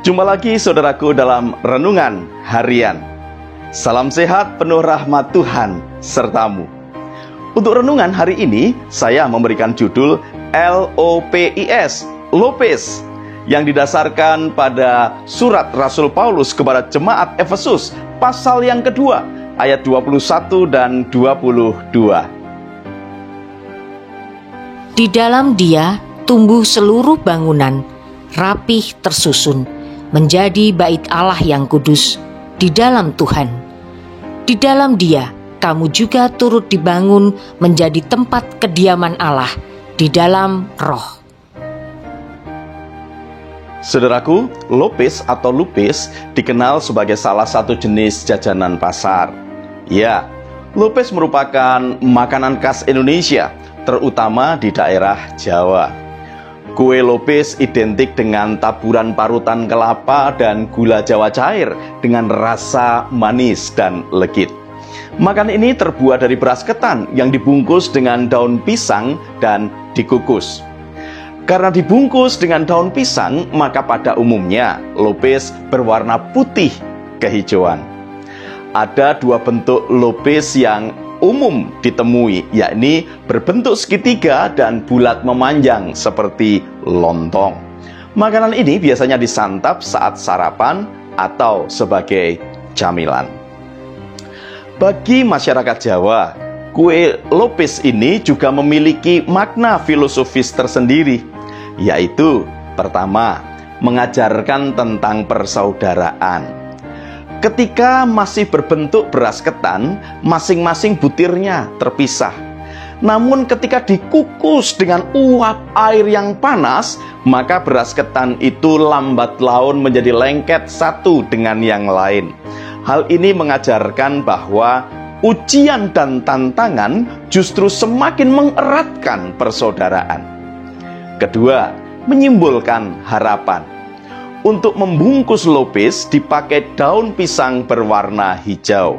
Jumpa lagi saudaraku dalam Renungan Harian. Salam sehat penuh rahmat Tuhan sertamu. Untuk renungan hari ini, saya memberikan judul LOPIS, Lopis, yang didasarkan pada surat Rasul Paulus kepada jemaat Efesus, pasal yang kedua, ayat 21 dan 22. Di dalam Dia tumbuh seluruh bangunan, rapih tersusun, menjadi bait Allah yang kudus di dalam Tuhan. Di dalam Dia kamu juga turut dibangun menjadi tempat kediaman Allah di dalam Roh. Saudaraku, lopis atau lupis dikenal sebagai salah satu jenis jajanan pasar. Ya, lopis merupakan makanan khas Indonesia, terutama di daerah Jawa. Kue lopis identik dengan taburan parutan kelapa dan gula Jawa cair dengan rasa manis dan legit. Makanan ini terbuat dari beras ketan yang dibungkus dengan daun pisang dan dikukus. Karena dibungkus dengan daun pisang, maka pada umumnya lopis berwarna putih kehijauan. Ada dua bentuk lopis yang umum ditemui, yakni berbentuk segitiga dan bulat memanjang seperti lontong. Makanan ini biasanya disantap saat sarapan atau sebagai camilan. Bagi masyarakat Jawa, kue lopis ini juga memiliki makna filosofis tersendiri, yaitu pertama, mengajarkan tentang persaudaraan. Ketika masih berbentuk beras ketan, masing-masing butirnya terpisah. Namun ketika dikukus dengan uap air yang panas, maka beras ketan itu lambat laun menjadi lengket satu dengan yang lain. Hal ini mengajarkan bahwa ujian dan tantangan justru semakin mengeratkan persaudaraan. Kedua, menyimbolkan harapan. Untuk membungkus lopis dipakai daun pisang berwarna hijau.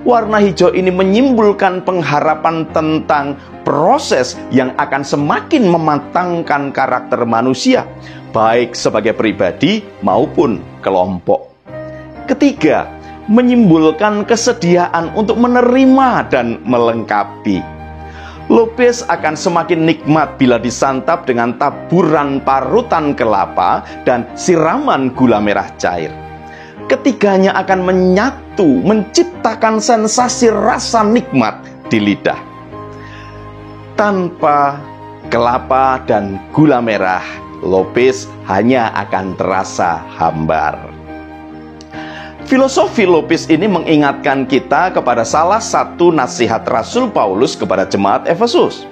Warna hijau ini menyimbolkan pengharapan tentang proses yang akan semakin mematangkan karakter manusia, baik sebagai pribadi maupun kelompok. Ketiga, menyimbolkan kesediaan untuk menerima dan melengkapi. Lopis akan semakin nikmat bila disantap dengan taburan parutan kelapa dan siraman gula merah cair. Ketiganya akan menyatu, menciptakan sensasi rasa nikmat di lidah. Tanpa kelapa dan gula merah, lopis hanya akan terasa hambar. Filosofi lopis ini mengingatkan kita kepada salah satu nasihat Rasul Paulus kepada jemaat Efesus.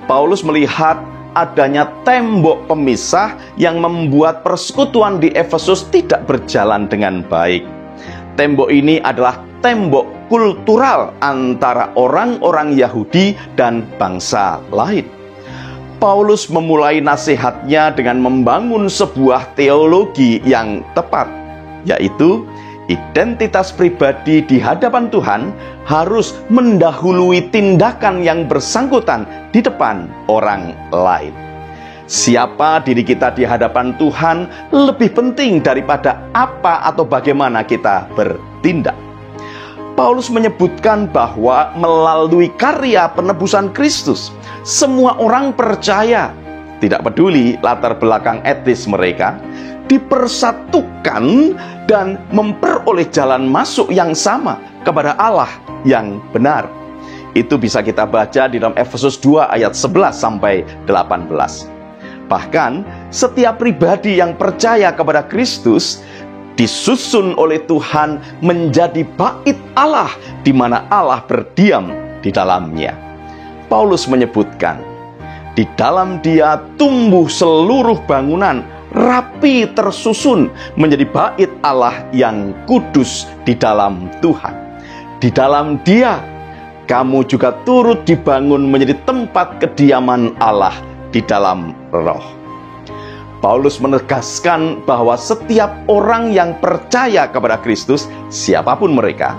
Paulus melihat adanya tembok pemisah yang membuat persekutuan di Efesus tidak berjalan dengan baik. Tembok ini adalah tembok kultural antara orang-orang Yahudi dan bangsa lain. Paulus memulai nasihatnya dengan membangun sebuah teologi yang tepat, yaitu identitas pribadi di hadapan Tuhan harus mendahului tindakan yang bersangkutan di depan orang lain. Siapa diri kita di hadapan Tuhan lebih penting daripada apa atau bagaimana kita bertindak. Paulus menyebutkan bahwa melalui karya penebusan Kristus, semua orang percaya, tidak peduli latar belakang etnis mereka, dipersatukan dan memperoleh jalan masuk yang sama kepada Allah yang benar. Itu bisa kita baca di dalam Efesus 2 ayat 11 sampai 18. Bahkan setiap pribadi yang percaya kepada Kristus disusun oleh Tuhan menjadi bait Allah di mana Allah berdiam di dalamnya. Paulus menyebutkan, di dalam Dia tumbuh seluruh bangunan, rapi tersusun menjadi bait Allah yang kudus di dalam Tuhan. Di dalam Dia kamu juga turut dibangun menjadi tempat kediaman Allah di dalam Roh. Paulus menegaskan bahwa setiap orang yang percaya kepada Kristus, siapapun mereka,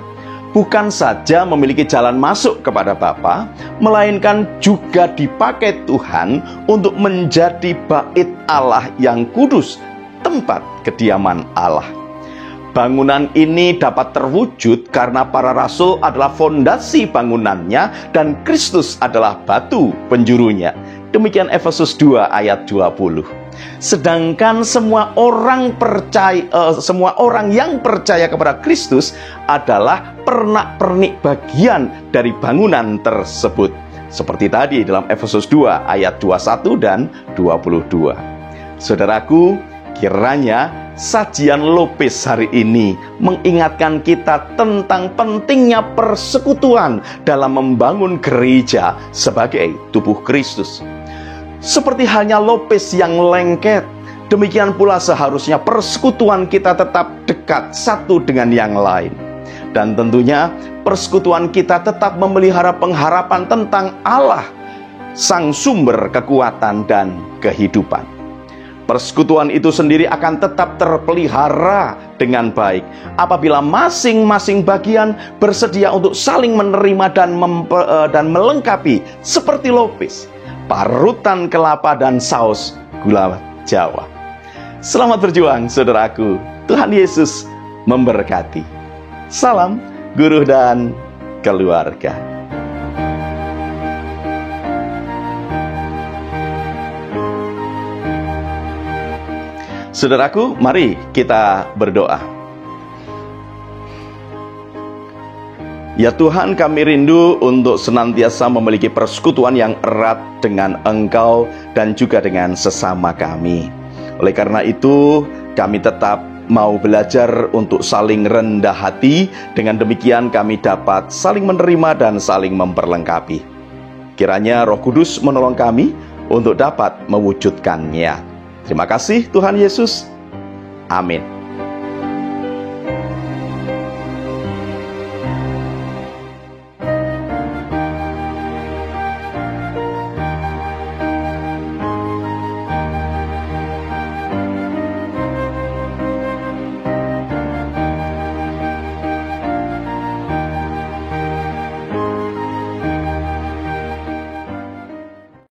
bukan saja memiliki jalan masuk kepada Bapa, melainkan juga dipakai Tuhan untuk menjadi bait Allah yang kudus, tempat kediaman Allah. Bangunan ini dapat terwujud karena para rasul adalah fondasi bangunannya dan Kristus adalah batu penjurunya. Demikian Efesus 2 ayat 20. Sedangkan semua orang yang percaya kepada Kristus adalah pernak-pernik bagian dari bangunan tersebut. Seperti tadi dalam Efesus 2 ayat 21 dan 22. Saudaraku, kiranya sajian Lopez hari ini mengingatkan kita tentang pentingnya persekutuan dalam membangun gereja sebagai tubuh Kristus. Seperti halnya Lopez yang lengket, demikian pula seharusnya persekutuan kita tetap dekat satu dengan yang lain. Dan tentunya persekutuan kita tetap memelihara pengharapan tentang Allah, sang sumber kekuatan dan kehidupan. Persekutuan itu sendiri akan tetap terpelihara dengan baik apabila masing-masing bagian bersedia untuk saling menerima dan melengkapi seperti Lopez, parutan kelapa dan saus gula Jawa. Selamat berjuang, saudaraku. Tuhan Yesus memberkati. Salam guru dan keluarga. Saudaraku, mari kita berdoa. Ya Tuhan, kami rindu untuk senantiasa memiliki persekutuan yang erat dengan Engkau dan juga dengan sesama kami. Oleh karena itu, kami tetap mau belajar untuk saling rendah hati. Dengan demikian kami dapat saling menerima dan saling memperlengkapi. Kiranya Roh Kudus menolong kami untuk dapat mewujudkannya. Terima kasih Tuhan Yesus. Amin.